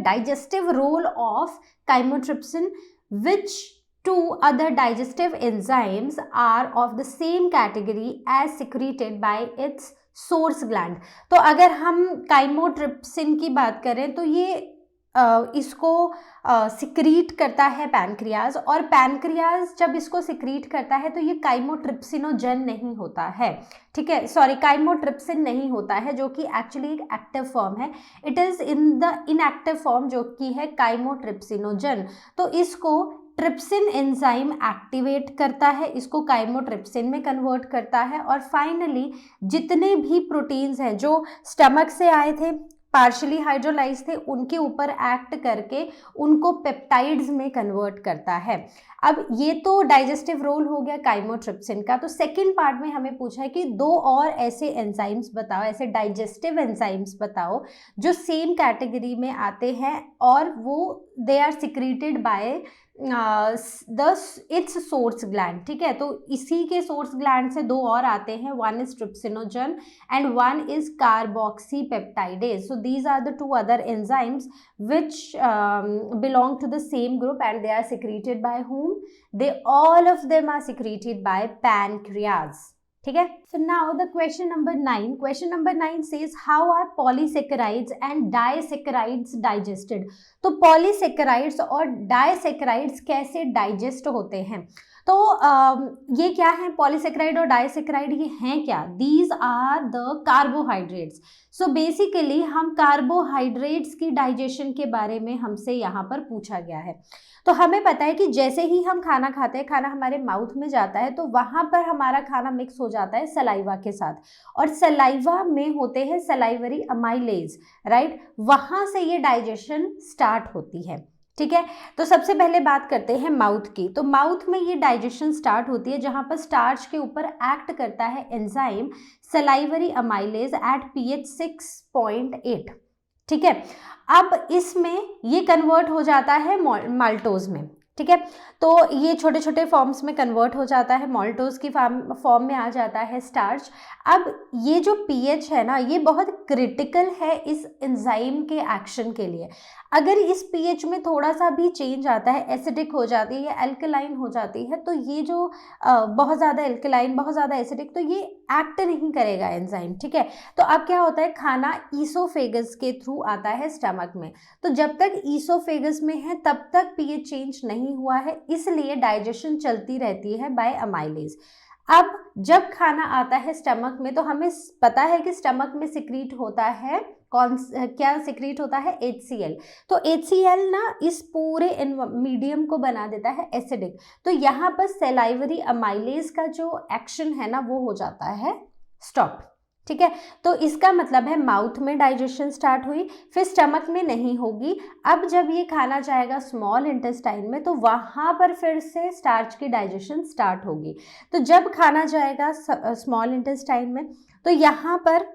digestive role of chymotrypsin. Which two other digestive enzymes are of the same category as secreted by its source gland? तो अगर हम chymotrypsin की बात करें तो ये इसको secrete करता है पैनक्रियाज, और पैनक्रियाज जब इसको सिक्रीट करता है तो ये काइमोट्रिप्सिनोजन नहीं होता है, ठीक है। सॉरी, काइमोट्रिप्सिन नहीं होता है, जो कि एक्चुअली एक एक्टिव फॉर्म है। It is in the inactive form, जो कि है काइमोट्रिप्सिनोजन। तो इसको ट्रिप्सिन एंजाइम एक्टिवेट करता है, इसको काइमोट्रिप्सिन में कन्वर्ट करता है, और फाइनली जितने भी प्रोटीन्स हैं जो स्टमक से आए थे, पार्शली हाइड्रोलाइज थे, उनके ऊपर एक्ट करके उनको पेप्टाइड्स में कन्वर्ट करता है। अब ये तो डाइजेस्टिव रोल हो गया काइमोट्रिप्सिन का। तो सेकंड पार्ट में हमें पूछा है कि दो और ऐसे एंजाइम्स बताओ, ऐसे डाइजेस्टिव एंजाइम्स बताओ जो सेम कैटेगरी में आते हैं, और वो they are secreted by its source gland, ठीक है। तो इसी के सोर्स ग्लैंड से दो और आते हैं, one is trypsinogen and one is carboxypeptidase. So these are the two other enzymes which belong to the same group and they are secreted by whom? They all of them are secreted by pancreas. ठीक है। So now the question number 9. Question number 9 says how are polysaccharides and disaccharides digested? तो polysaccharides और disaccharides कैसे digest होते हैं? तो ये क्या है, पॉलीसेक्राइड और डाइसेक्राइड, ये हैं क्या? These are the carbohydrates. So basically हम कार्बोहाइड्रेट्स की डाइजेशन के बारे में हमसे यहाँ पर पूछा गया है। तो हमें पता है कि जैसे ही हम खाना खाते हैं, खाना हमारे माउथ में जाता है, तो वहाँ पर हमारा खाना मिक्स हो जाता है सलाइवा के साथ, और सलाइवा में होते हैं सलाइवरी अमाइलेज, राइट? वहाँ से ये डाइजेशन स्टार्ट होती है, ठीक है। तो सबसे पहले बात करते हैं माउथ की। तो माउथ में ये डाइजेशन स्टार्ट होती है जहाँ पर स्टार्च के ऊपर एक्ट करता है enzyme salivary amylase at pH 6.8, ठीक है। अब इसमें ये कन्वर्ट हो जाता है माल्टोज में, ठीक है। तो ये छोटे छोटे फॉर्म्स में कन्वर्ट हो जाता है, माल्टोज की फॉर्म में आ जाता है स्टार्च। अब ये जो pH है ना, ये बहुत क्रिटिकल है इस एंजाइम के एक्शन के लिए। अगर इस pH में थोड़ा सा भी चेंज आता है, एसिडिक हो जाती है या एल्कलाइन हो जाती है, तो ये जो बहुत ज़्यादा एल्कलाइन, बहुत ज़्यादा एसिडिक, तो ये एक्ट नहीं करेगा एंजाइम, ठीक है। तो अब क्या होता है, खाना ईसोफेगस के थ्रू आता है स्टमक में। तो जब तक ईसोफेगस में है तब तक pH चेंज नहीं हुआ है, इसलिए डाइजेशन चलती रहती है बाय अमाइलेज। अब जब खाना आता है स्टमक में, तो हमें पता है कि स्टमक में सिक्रीट होता है क्या सिक्रीट होता है? HCl। तो HCl ना इस पूरे मीडियम को बना देता है एसिडिक। तो यहाँ पर सलाइवरी अमाइलेज का जो एक्शन है ना, वो हो जाता है स्टॉप, ठीक है। तो इसका मतलब है माउथ में डाइजेशन स्टार्ट हुई, फिर स्टमक में नहीं होगी। अब जब ये खाना जाएगा स्मॉल इंटेस्टाइन में, तो वहाँ पर फिर से स्टार्च की डाइजेशन स्टार्ट होगी। तो जब खाना जाएगा स्मॉल इंटेस्टाइन में, तो यहाँ पर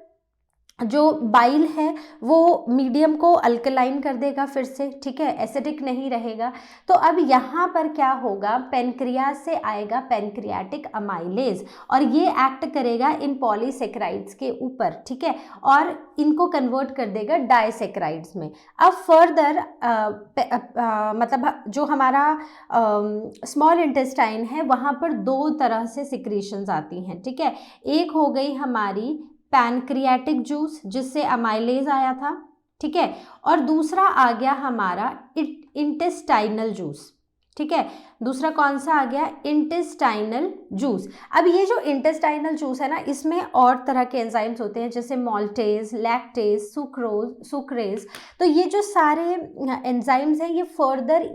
जो बाइल है वो मीडियम को अल्कलाइन कर देगा फिर से, ठीक है, एसिडिक नहीं रहेगा। तो अब यहाँ पर क्या होगा, पेनक्रियाज से आएगा पेनक्रियाटिक अमाइलेज, और ये एक्ट करेगा इन पॉलीसेक्राइड्स के ऊपर, ठीक है, और इनको कन्वर्ट कर देगा डाइसेक्राइड्स में। अब फर्दर मतलब जो हमारा स्मॉल इंटेस्टाइन है, वहाँ पर दो तरह से सिक्रीशंस आती हैं, ठीक है। एक हो गई हमारी पैनक्रियाटिक जूस, जिससे अमाइलेज आया था, ठीक है, और दूसरा आ गया हमारा इंटेस्टाइनल जूस, ठीक है। दूसरा कौन सा आ गया? Intestinal juice. अब ये जो इंटेस्टाइनल जूस है ना, इसमें और तरह के एंजाइम्स होते हैं, जैसे मॉल्टेज, लैक्टेज, सुक्रेज। तो ये जो सारे एंजाइम्स हैं, ये फर्दर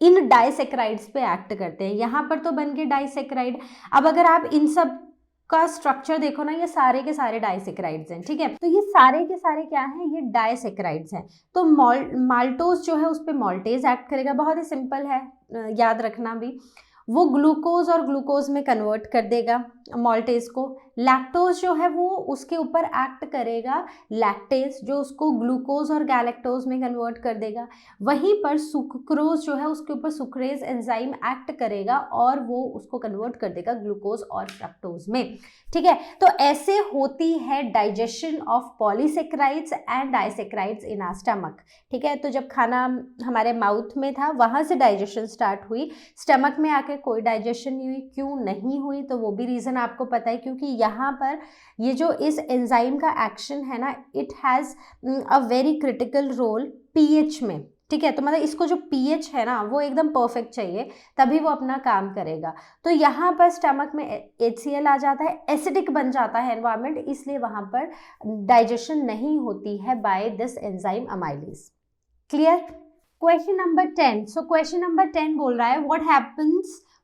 इन डाइसेक्राइड्स पे एक्ट करते हैं। यहाँ पर तो बन गए डाइसेक्राइड। अब अगर आप इन सब का स्ट्रक्चर देखो ना, ये सारे के सारे डाइसेक्राइड्स हैं, ठीक है। तो ये सारे के सारे क्या हैं? ये डाइसेक्राइड्स हैं। तो माल्टोज जो है उस पर मॉल्टेज एक्ट करेगा, बहुत ही सिंपल है, याद रखना भी। वो ग्लूकोज और ग्लूकोज में कन्वर्ट कर देगा मॉल्टेज को। लैक्टोज जो है वो उसके ऊपर एक्ट करेगा लैक्टेज, जो उसको ग्लूकोज और गैलेक्टोज में कन्वर्ट कर देगा। वहीं पर सुक्रोज जो है उसके ऊपर सुक्रेज एंजाइम एक्ट करेगा और वो उसको कन्वर्ट कर देगा ग्लूकोज और फ्रक्टोज में, ठीक है। तो ऐसे होती है digestion of polysaccharides and disaccharides in our stomach, ठीक है। तो जब खाना हमारे माउथ में था, वहाँ से डाइजेशन स्टार्ट हुई, स्टमक में आके कोई डाइजेशन नहीं हुई। क्यों नहीं हुई? तो वो भी रीज़न आपको पता है, क्योंकि यहाँ पर ये जो इस एंजाइम का एक्शन है ना, it has a very critical role pH में, ठीक है। तो मतलब इसको जो पीएच है ना, वो एकदम परफेक्ट चाहिए, तभी वो अपना काम करेगा। तो यहाँ पर स्टमक में HCl आ जाता है, एसिडिक बन जाता है एनवायरनमेंट, इसलिए वहाँ पर डाइजेशन नहीं होती है by this enzyme amylase. Clear? Question number 10। So question number 10 बोल रहा है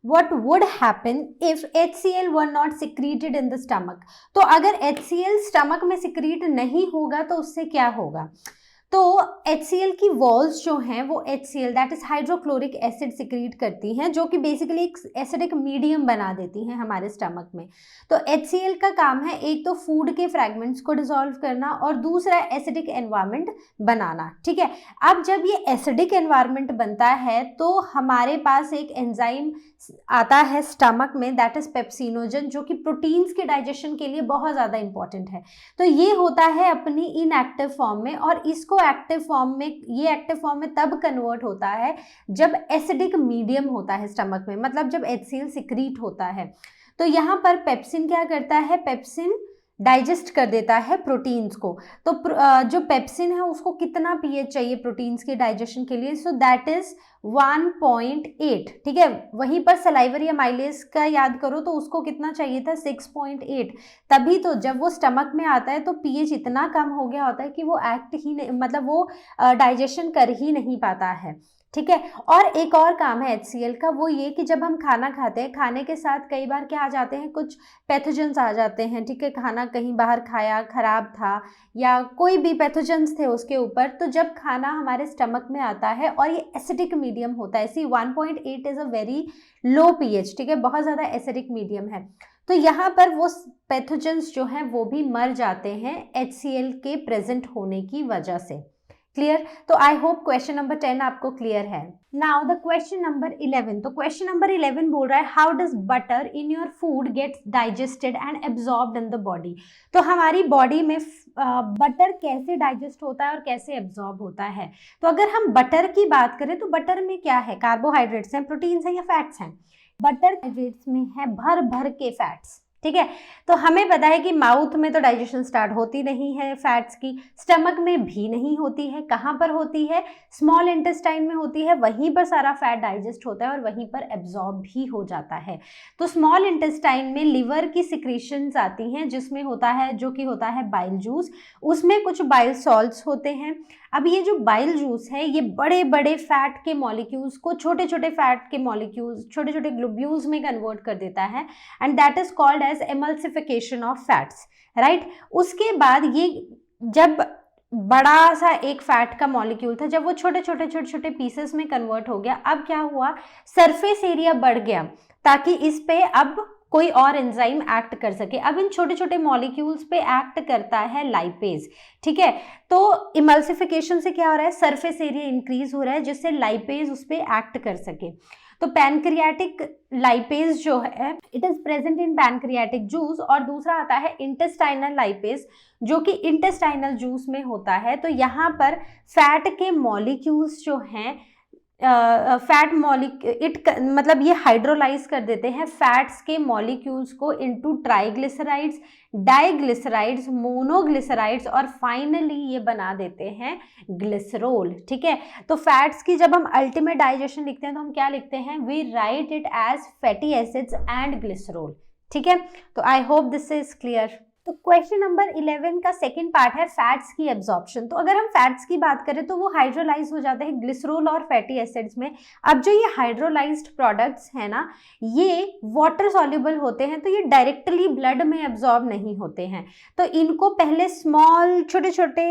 what would happen if HCl were not secreted in the stomach। तो अगर HCl स्टमक में सिक्रीट नहीं होगा तो उससे क्या होगा? तो HCl की वॉल्स जो हैं वो HCl that is hydrochloric acid secrete करती हैं, जो कि बेसिकली एक एसिडिक मीडियम बना देती हैं हमारे स्टमक में। तो HCl का काम है एक तो फूड के फ्रैगमेंट्स को डिसॉल्व करना और दूसरा एसिडिक एनवायरनमेंट बनाना, ठीक है। अब जब ये एसिडिक एनवायरनमेंट बनता है तो हमारे पास एक एंजाइम आता है स्टमक में दैट इज पेप्सिनोजन, जो कि प्रोटीन्स के डाइजेशन के लिए बहुत ज़्यादा इंपॉर्टेंट है। तो ये होता है अपनी इनएक्टिव फॉर्म में, और इसको एक्टिव फॉर्म में, ये एक्टिव फॉर्म में तब कन्वर्ट होता है जब एसिडिक मीडियम होता है स्टमक में, मतलब जब HCl सिक्रीट होता है। तो यहाँ पर पेप्सिन क्या करता है? पेप्सिन डाइजेस्ट कर देता है प्रोटीन्स को। तो जो पेप्सिन है उसको कितना पीएच चाहिए प्रोटीन्स के डाइजेशन के लिए? सो दैट इज 1.8, ठीक है। वहीं पर सलाइवर या माइलेज का याद करो तो उसको कितना चाहिए था? 6.8। तभी तो जब वो स्टमक में आता है तो पीएच इतना कम हो गया होता है कि वो एक्ट ही नहीं, मतलब वो डाइजेशन कर ही नहीं पाता है, ठीक है। और एक और काम है HCl का, वो ये कि जब हम खाना खाते हैं, खाने के साथ कई बार क्या आ जाते हैं, कुछ पैथोजेंस आ जाते हैं, ठीक है। खाना कहीं बाहर खाया, खराब था, या कोई भी पैथोजेंस थे उसके ऊपर, तो जब खाना हमारे स्टमक में आता है और ये एसिडिक मीडियम होता है, सी 1.8 is a very low pH, ठीक है, बहुत ज़्यादा एसिडिक मीडियम है, तो यहाँ पर वो पैथोजेंस जो हैं वो भी मर जाते हैं HCl के प्रेजेंट होने की वजह से। क्लियर? तो आई होप क्वेश्चन नंबर 10 आपको क्लियर है। नाउ द क्वेश्चन नंबर 11, तो क्वेश्चन नंबर 11 बोल रहा है how does butter in your food gets digested and absorbed in the body. तो हमारी बॉडी में बटर कैसे डाइजेस्ट होता है और कैसे एब्जॉर्ब होता है? तो अगर हम बटर की बात करें तो बटर में क्या है? कार्बोहाइड्रेट्स हैं, प्रोटीन्स हैं या फैट्स हैं? बटर हाइड्रेट्स में है भर भर के फैट्स, ठीक है। तो हमें पता है कि माउथ में तो डाइजेशन स्टार्ट होती नहीं है फैट्स की, स्टमक में भी नहीं होती है, कहाँ पर होती है? स्मॉल इंटेस्टाइन में होती है, वहीं पर सारा फैट डाइजेस्ट होता है और वहीं पर एब्जॉर्ब भी हो जाता है। तो स्मॉल इंटेस्टाइन में लिवर की सिक्रीशंस आती हैं जिसमें होता है, जो कि होता है बाइल जूस, उसमें कुछ बाइल सॉल्ट्स होते हैं। अब ये जो बाइल जूस है ये बड़े बड़े फैट के मॉलिक्यूल्स को छोटे छोटे फैट के मॉलिक्यूल्स, छोटे छोटे ग्लोब्यूल्स में कन्वर्ट कर देता है, and that is called as emulsification of fats, right. उसके बाद ये जब बड़ा सा एक फैट का मॉलिक्यूल था, जब वो छोटे छोटे पीसेस में कन्वर्ट हो गया, अब क्या हुआ? सरफेस एरिया बढ़ गया ताकि इस पे अब कोई और एंजाइम एक्ट कर सके। अब इन छोटे छोटे मॉलिक्यूल्स पे एक्ट करता है लाइपेज, ठीक है। तो इमल्सिफिकेशन से क्या हो रहा है? सरफेस एरिया इंक्रीज हो रहा है जिससे लाइपेज उस पे एक्ट कर सके। तो पैनक्रियाटिक लाइपेज जो है it is present in pancreatic juice, और दूसरा आता है इंटेस्टाइनल लाइपेज जो कि इंटेस्टाइनल जूस में होता है। तो यहाँ पर फैट के मॉलिक्यूल्स जो हैं फैट मतलब ये हाइड्रोलाइज कर देते हैं फैट्स के मॉलिक्यूल्स को इनटू ट्राइग्लिसराइड्स, डाइग्लिसराइड्स, मोनोग्लिसराइड्स, और फाइनली ये बना देते हैं ग्लिसरॉल, ठीक है। तो फैट्स की जब हम अल्टीमेट डाइजेशन लिखते हैं तो हम क्या लिखते हैं? We write it as fatty acids and glycerol, ठीक है। तो I hope this is clear. तो क्वेश्चन नंबर 11 का सेकंड पार्ट है फैट्स की एब्जॉर्प्शन। तो अगर हम फैट्स की बात करें तो वो हाइड्रोलाइज हो जाते हैं ग्लिसरॉल और फैटी एसिड्स में। अब जो ये हाइड्रोलाइज्ड प्रोडक्ट्स हैं ना, ये वाटर सॉल्युबल होते हैं, तो ये डायरेक्टली ब्लड में एब्जॉर्ब नहीं होते हैं। तो इनको पहले स्मॉल छोटे छोटे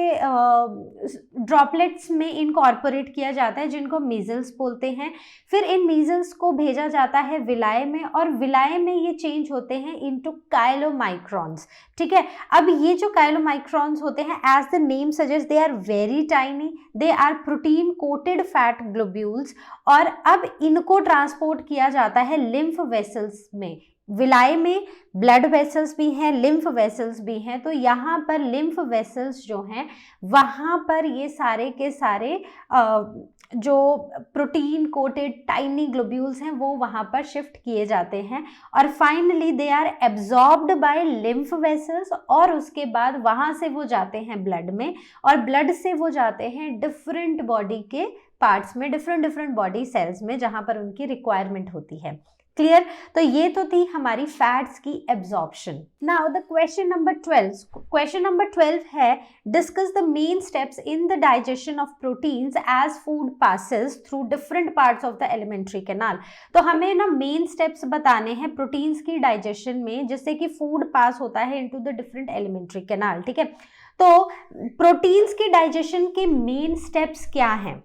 ड्रॉपलेट्स में इनकॉर्पोरेट किया जाता है जिनको मीजल्स बोलते हैं। फिर इन मीजल्स को भेजा जाता है विलाय में, और विलाय में ये चेंज होते हैं इनटू काइलोमाइक्रॉन्स, ठीक है। अब ये जो काइलोमाइक्रॉन्स होते हैं, as the name suggest, they are very tiny, they are protein coated fat globules, और अब इनको ट्रांसपोर्ट किया जाता है लिम्फ वेसल्स में। विलाय में ब्लड वेसल्स भी हैं, लिम्फ वेसल्स भी हैं। तो यहाँ पर लिम्फ वेसल्स जो हैं वहाँ पर ये सारे के सारे जो प्रोटीन कोटेड टाइनी ग्लोब्यूल्स हैं वो वहाँ पर शिफ्ट किए जाते हैं, और finally they are absorbed by lymph vessels, और उसके बाद वहाँ से वो जाते हैं ब्लड में, और ब्लड से वो जाते हैं डिफरेंट बॉडी के पार्ट्स में, डिफरेंट बॉडी सेल्स में जहाँ पर उनकी रिक्वायरमेंट होती है। क्लियर? तो ये तो थी हमारी फैट्स की absorption. Now the question number 12, question number 12 है discuss the main steps in the digestion of proteins as food passes through different parts of the alimentary canal. तो हमें ना मेन स्टेप्स बताने हैं प्रोटीन्स की डाइजेशन में, जिससे कि फूड पास होता है into the different alimentary canal, ठीक है। तो प्रोटीन्स की डाइजेशन के मेन स्टेप्स क्या हैं?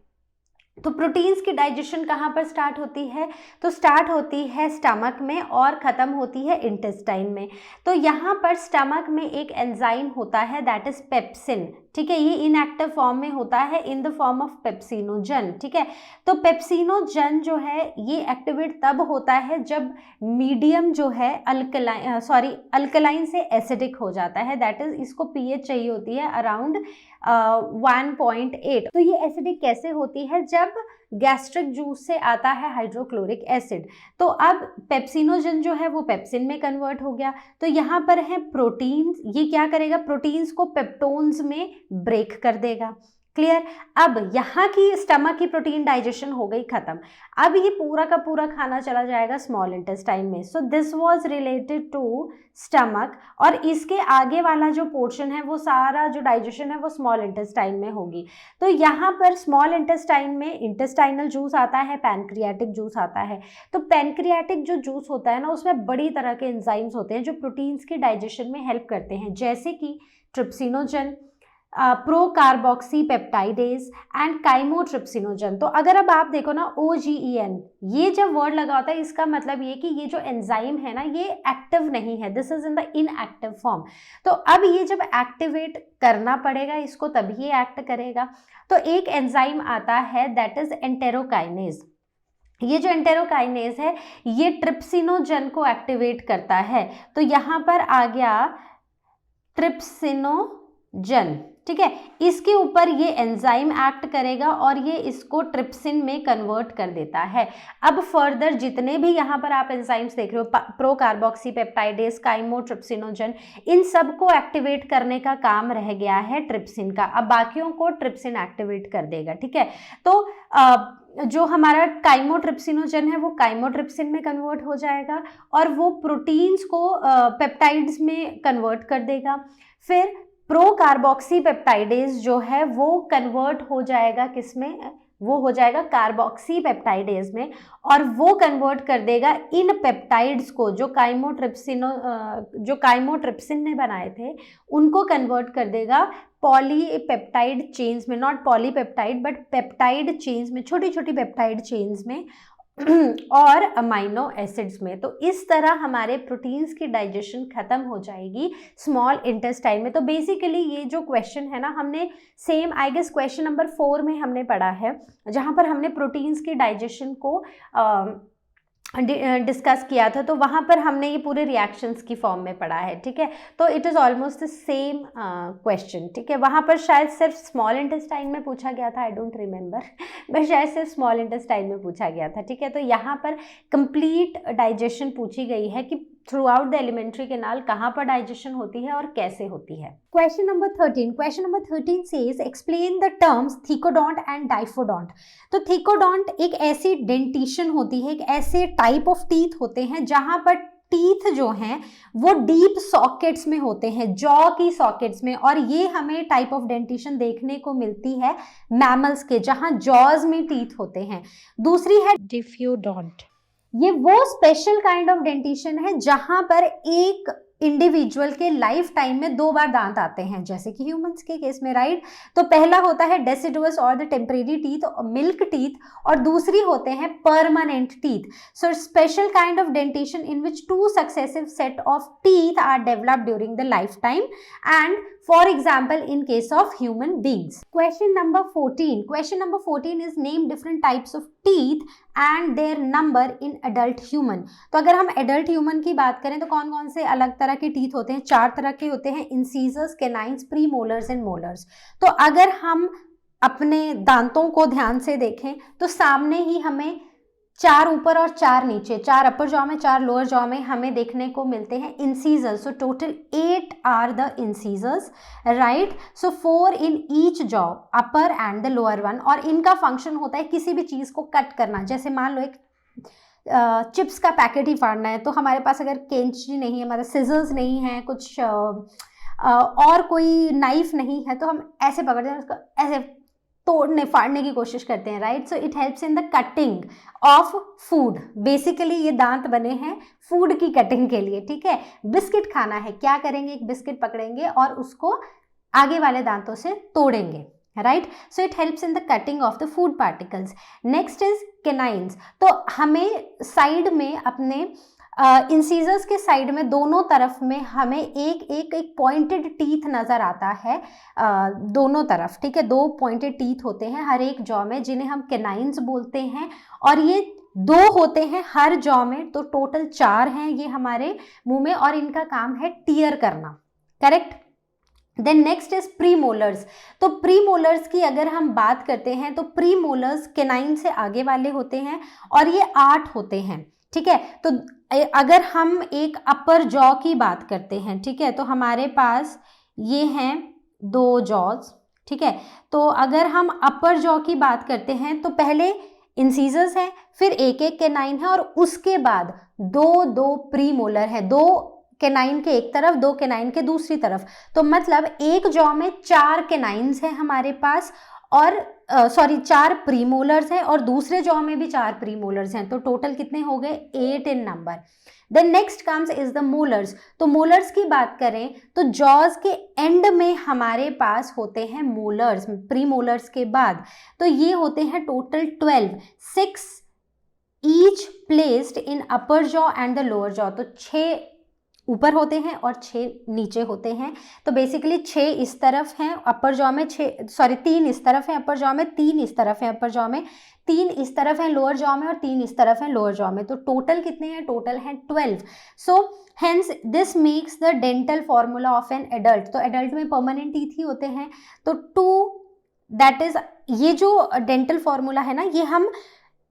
तो प्रोटीन्स की डाइजेशन कहाँ पर स्टार्ट होती है? तो स्टार्ट होती है स्टमक में और ख़त्म होती है इंटेस्टाइन में। तो यहाँ पर स्टमक में एक एंजाइम होता है दैट इज पेप्सिन, ठीक है। ये इनएक्टिव फॉर्म में होता है in the form of pepsinogen, ठीक है। तो पेप्सिनोजन जो है ये एक्टिवेट तब होता है जब मीडियम जो है अल्कलाइन से एसिडिक हो जाता है, दैट इज इसको पीएच चाहिए होती है अराउंड 1.8। तो ये एसिडिक कैसे होती है? जब जब गैस्ट्रिक जूस से आता है हाइड्रोक्लोरिक एसिड, तो अब पेप्सिनोजन जो है वो पेप्सिन में कन्वर्ट हो गया। तो यहाँ पर है प्रोटीन्स, ये क्या करेगा, प्रोटीन्स को पेप्टोन्स में ब्रेक कर देगा। क्लियर। अब यहाँ की स्टमक की प्रोटीन डाइजेशन हो गई खत्म। अब ये पूरा का पूरा खाना चला जाएगा स्मॉल इंटेस्टाइन में। So this was related to stomach, और इसके आगे वाला जो पोर्शन है वो सारा जो डाइजेशन है वो स्मॉल इंटेस्टाइन में होगी। तो यहाँ पर स्मॉल इंटेस्टाइन में इंटेस्टाइनल जूस आता है, पैनक्रियाटिक जूस आता है। तो पैनक्रियाटिक जो जूस होता है ना, उसमें बड़ी तरह के एंजाइम्स होते हैं जो प्रोटीन्स की डाइजेशन में हेल्प करते हैं, जैसे कि trypsinogen, procarboxy peptidase and chymotrypsinogen. तो अगर अब आप देखो ना OGEN, ये जब वर्ड लगा होता है इसका मतलब ये कि ये जो एंजाइम है ना ये एक्टिव नहीं है, this is in the inactive form. तो अब ये जब एक्टिवेट करना पड़ेगा इसको तभी ये एक्ट करेगा। तो एक एंजाइम आता है दैट इज एंटेरोकाइनेज। ये जो एंटेरोकाइनेज है ये ट्रिप्सिनोजन को एक्टिवेट करता है। तो यहाँ पर आ गया ट्रिप्सिनोजन, ठीक है। इसके ऊपर ये एंजाइम एक्ट करेगा और ये इसको ट्रिप्सिन में कन्वर्ट कर देता है। अब फर्दर जितने भी यहाँ पर आप एंजाइम्स देख रहे हो, प्रोकार्बोक्सी पेप्टाइडेज, काइमोट्रिप्सिनोजन, इन सब को एक्टिवेट करने का काम रह गया है ट्रिप्सिन का। अब बाकियों को ट्रिप्सिन एक्टिवेट कर देगा, ठीक है। तो जो हमारा काइमोट्रिप्सिनोजन है वो काइमोट्रिप्सिन में कन्वर्ट हो जाएगा और वो प्रोटीन्स को पेप्टाइड्स में कन्वर्ट कर देगा। फिर प्रोकार्बोक्सी पेप्टाइडेज जो है वो कन्वर्ट हो जाएगा किस में, वो हो जाएगा कार्बोक्सी पेप्टाइडेज में, और वो कन्वर्ट कर देगा इन पेप्टाइड्स को जो काइमोट्रिप्सिन ने बनाए थे उनको कन्वर्ट कर देगा पॉलीपेप्टाइड चेन्स में, not polypeptide but peptide chains में, छोटी छोटी पेप्टाइड चेन्स में और अमाइनो एसिड्स में। तो इस तरह हमारे प्रोटीन्स की डाइजेशन खत्म हो जाएगी स्मॉल इंटेस्टाइन में। तो बेसिकली ये जो क्वेश्चन है ना, हमने same I guess question number 4 में हमने पढ़ा है, जहाँ पर हमने प्रोटीन्स की डाइजेशन को डिस्कस किया था। तो वहाँ पर हमने ये पूरे रिएक्शंस की फॉर्म में पढ़ा है, ठीक है। तो it is almost the same question, ठीक है। वहाँ पर शायद सिर्फ स्मॉल इंटेस्टाइन में पूछा गया था, आई डोंट रिमेंबर, बट शायद सिर्फ स्मॉल इंटेस्टाइन में पूछा गया था, ठीक है। तो यहाँ पर कंप्लीट डाइजेशन पूछी गई है कि through out the alimentary canal कहाँ पर डाइजेशन होती है और कैसे होती है। Question number 13 says explain the terms thecodont and diphyodont. तो थीकोडोंट एक ऐसी डेंटिशन होती है, एक ऐसे टाइप ऑफ टीथ होते हैं जहां पर टीथ जो हैं वो डीप सॉकेट्स में होते हैं, जॉ की सॉकेट्स में, और ये हमें टाइप ऑफ डेंटिशन देखने को मिलती है मैमल्स के, जहां जॉज में टीथ होते हैं। दूसरी है डिफ्यूडोंट। ये वो स्पेशल काइंड ऑफ डेंटिशन है जहां पर एक इंडिविजुअल के लाइफ टाइम में 2 बार दांत आते हैं, जैसे कि ह्यूमंस के केस में, राइट। तो पहला होता है डेसिडुअस और the temporary teeth, milk teeth, और दूसरी होते हैं permanent teeth. So special kind of dentition in which 2 successive set of teeth are developed during the life time and for example in case of human beings. Question number 14 is name different types of teeth and their number in adult human. तो अगर हम adult human की बात करें तो कौन कौन से अलग तरह के टीथ होते हैं? 4 तरह के होते हैं, incisors, canines, premolars and molars. तो अगर हम अपने दांतों को ध्यान से देखें तो सामने ही हमें 4 ऊपर और 4 नीचे, 4 अपर जॉ में 4 लोअर जॉ में हमें देखने को मिलते हैं incisors. So total 8 are the incisors, right. So 4 in each jaw, upper and the lower one, और इनका फंक्शन होता है किसी भी चीज़ को कट करना। जैसे मान लो एक चिप्स का पैकेट ही फाड़ना है, तो हमारे पास अगर कैंची नहीं है, हमारे सिजर्स नहीं है, कुछ और कोई नाइफ नहीं है, तो हम ऐसे पकड़ते हैं, उसको ऐसे तोड़ने फाड़ने की कोशिश करते हैं, right. So it helps in the cutting of food. Basically ये दांत बने हैं फूड की कटिंग के लिए, ठीक है। बिस्किट खाना है, क्या करेंगे, एक बिस्किट पकड़ेंगे और उसको आगे वाले दांतों से तोड़ेंगे, right. So it helps in the cutting of the food particles. Next is canines. तो हमें साइड में अपने इंसीजर्स के साइड में दोनों तरफ में हमें एक पॉइंटेड टीथ नज़र आता है, दोनों तरफ, ठीक है। 2 पॉइंटेड टीथ होते हैं हर एक जॉ में, जिन्हें हम कैनाइन्स बोलते हैं, और ये 2 होते हैं हर जॉ में, तो टोटल 4 हैं ये हमारे मुंह में, और इनका काम है टीयर करना, correct. Then next is premolars. तो प्रीमोलर्स की अगर हम बात करते हैं तो प्रीमोलर्स केनाइन से आगे वाले होते हैं और ये 8 होते हैं, ठीक है। तो अगर हम एक अपर जॉ की बात करते हैं, ठीक है, तो हमारे पास ये हैं 2 जॉज, ठीक है। तो अगर हम अपर जॉ की बात करते हैं तो पहले इंसीजर्स है, फिर एक एक केनाइन है और उसके बाद 2 प्रीमोलर है, 2 केनाइन के एक तरफ, 2 केनाइन के दूसरी तरफ। तो मतलब एक जॉ में 4 केनाइन्स हैं हमारे पास और 4 प्रीमोलर्स हैं और दूसरे जॉ में भी 4 प्रीमोलर्स हैं। तो टोटल कितने हो गए? 8 in number. Then next comes is the molars. तो मोलर्स की बात करें तो जॉज के एंड में हमारे पास होते हैं मोलर्स, प्रीमोलर्स के बाद। तो ये होते हैं total 12, 6 each placed in upper jaw and the lower jaw. तो 6 ऊपर होते हैं और 6 नीचे होते हैं। तो बेसिकली 6 इस तरफ हैं अपर जॉ में, 3 इस तरफ है अपर जॉ में, 3 इस तरफ है अपर जॉ में, 3 इस तरफ है लोअर जॉ में और 3 इस तरफ है लोअर जॉ में। तो टोटल कितने हैं? टोटल हैं 12। So hence this makes the dental formula of an adult. तो एडल्ट में परमानेंट टीथ ही होते हैं। तो 2 दैट इज, ये जो डेंटल फॉर्मूला है ना, ये हम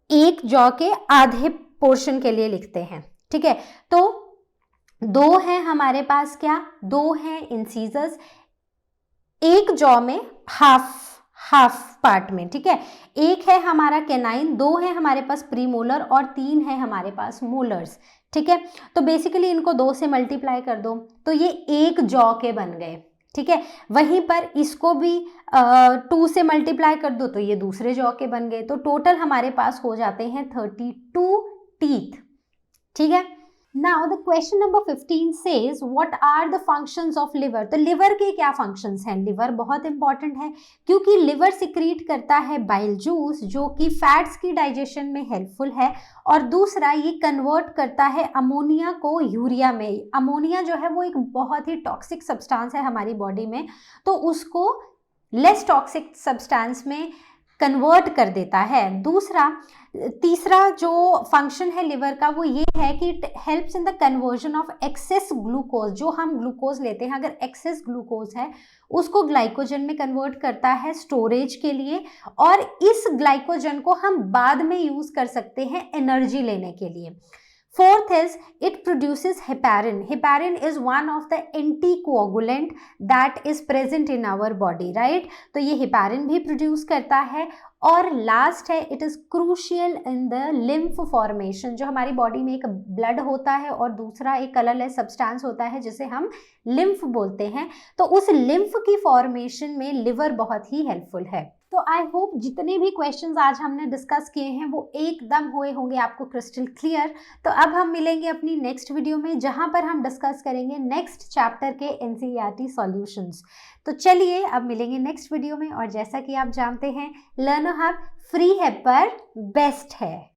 एक जॉ के आधे पोर्शन के लिए लिखते हैं, ठीक है। तो 2 हैं हमारे पास, क्या 2 हैं इंसीजर्स एक जॉ में, हाफ पार्ट में, ठीक है। एक है हमारा केनाइन, 2 है हमारे पास प्रीमोलर और 3 है हमारे पास मोलर्स, ठीक है। तो बेसिकली इनको 2 से मल्टीप्लाई कर दो तो ये एक जॉ के बन गए, ठीक है। वहीं पर इसको भी 2 से मल्टीप्लाई कर दो तो ये दूसरे जॉ के बन गए। तो टोटल हमारे पास हो जाते हैं 32 टीथ, ठीक है। Now the question number 15 says what are the functions of liver? तो लिवर के क्या फंक्शंस हैं? लिवर बहुत इंपॉर्टेंट है क्योंकि लिवर सिक्रीट करता है बाइल जूस जो कि फैट्स की डाइजेशन में हेल्पफुल है, और दूसरा ये कन्वर्ट करता है अमोनिया को यूरिया में। अमोनिया जो है वो एक बहुत ही टॉक्सिक सब्सटेंस है हमारी बॉडी में, तो उसको लेस टॉक्सिक सब्सटेंस में कन्वर्ट कर देता है। तीसरा जो फंक्शन है लिवर का वो ये है कि it helps in the conversion of access glucose. जो हम ग्लूकोज लेते हैं, अगर एक्सेस ग्लूकोज है उसको ग्लाइकोजन में कन्वर्ट करता है स्टोरेज के लिए, और इस ग्लाइकोजन को हम बाद में यूज कर सकते हैं एनर्जी लेने के लिए। Fourth is it produces heparin. Heparin is one of the anticoagulant that is present in our body, right? तो ये heparin भी produce करता है। और लास्ट है it is crucial in the lymph formation. जो हमारी बॉडी में एक ब्लड होता है और दूसरा एक कलरलेस सब्सटेंस होता है जिसे हम लिम्फ बोलते हैं, तो उस लिम्फ की फॉर्मेशन में लिवर बहुत ही हेल्पफुल है। तो आई होप जितने भी क्वेश्चंस आज हमने डिस्कस किए हैं वो एकदम हुए होंगे आपको क्रिस्टल क्लियर। तो अब हम मिलेंगे अपनी नेक्स्ट वीडियो में जहां पर हम डिस्कस करेंगे नेक्स्ट चैप्टर के एनसीईआरटी सॉल्यूशंस। तो चलिए अब मिलेंगे नेक्स्ट वीडियो में, और जैसा कि आप जानते हैं लर्न हब फ्री है पर बेस्ट है।